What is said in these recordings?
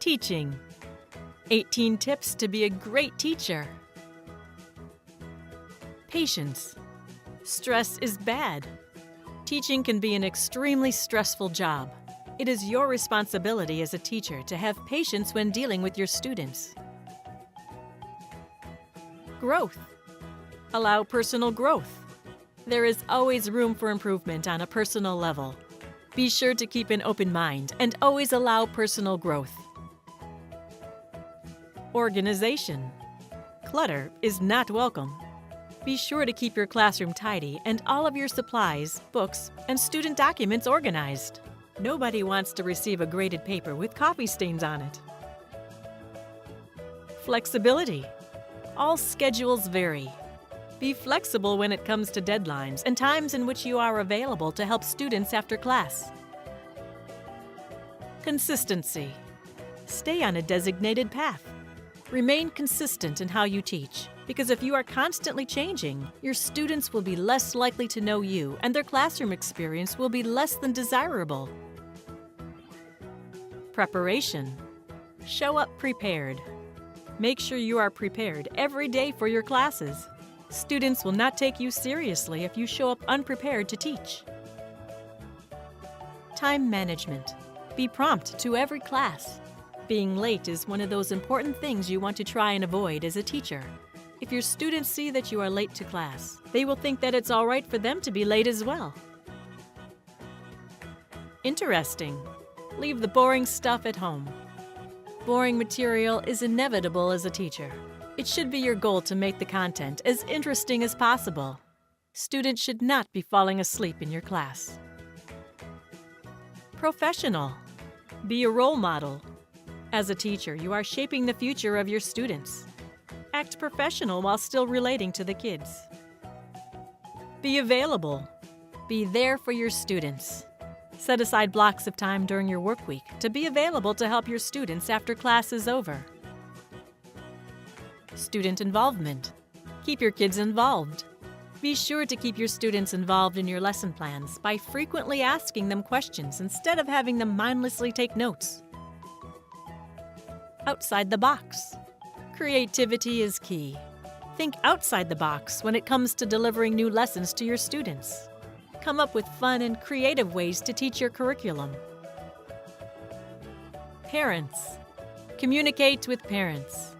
Teaching. 18 tips to be a great teacher. Patience. Stress is bad. Teaching can be an extremely stressful job. It is your responsibility as a teacher to have patience when dealing with your students. Growth. Allow personal growth. There is always room for improvement on a personal level. Be sure to keep an open mind and always allow personal growth. Organization. Clutter is not welcome. Be sure to keep your classroom tidy and all of your supplies, books, and student documents organized. Nobody wants to receive a graded paper with coffee stains on it. Flexibility. All schedules vary. Be flexible when it comes to deadlines and times in which you are available to help students after class. Consistency. Stay on a designated path. Remain consistent in how you teach, because if you are constantly changing, your students will be less likely to know you and their classroom experience will be less than desirable. Preparation. Show up prepared. Make sure you are prepared every day for your classes. Students will not take you seriously if you show up unprepared to teach. Time management. Be prompt to every class. Being late is one of those important things you want to try and avoid as a teacher. If your students see that you are late to class, they will think that it's all right for them to be late as well. Interesting. Leave the boring stuff at home. Boring material is inevitable as a teacher. It should be your goal to make the content as interesting as possible. Students should not be falling asleep in your class. Professional. Be a role model. As a teacher, you are shaping the future of your students. Act professional while still relating to the kids. Be available. Be there for your students. Set aside blocks of time during your work week to be available to help your students after class is over. Student involvement. Keep your kids involved. Be sure to keep your students involved in your lesson plans by frequently asking them questions instead of having them mindlessly take notes. Outside the box. Creativity is key. Think outside the box when it comes to delivering new lessons to your students. Come up with fun and creative ways to teach your curriculum. Parents. Communicate with parents.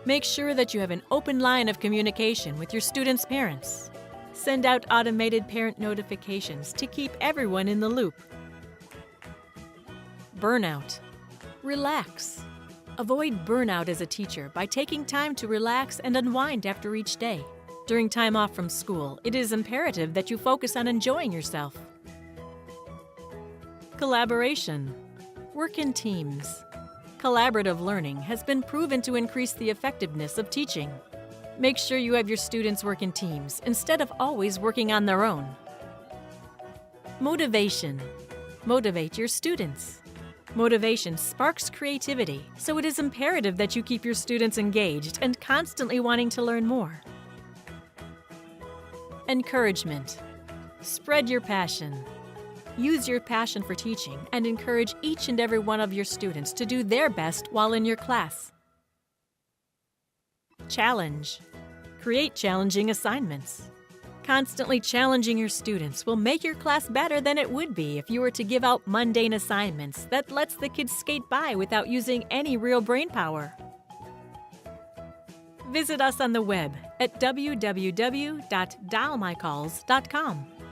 Make sure that you have an open line of communication with your students' parents. Send out automated parent notifications to keep everyone in the loop. Burnout. Relax. Avoid burnout as a teacher by taking time to relax and unwind after each day. During time off from school, it is imperative that you focus on enjoying yourself. Collaboration. Work in teams. Collaborative learning has been proven to increase the effectiveness of teaching. Make sure you have your students work in teams instead of always working on their own. Motivation. Motivate your students. Motivation sparks creativity, so it is imperative that you keep your students engaged and constantly wanting to learn more. Encouragement. Spread your passion. Use your passion for teaching and encourage each and every one of your students to do their best while in your class. Challenge. Create challenging assignments. Constantly challenging your students will make your class better than it would be if you were to give out mundane assignments that lets the kids skate by without using any real brain power. Visit us on the web at www.dialmycalls.com.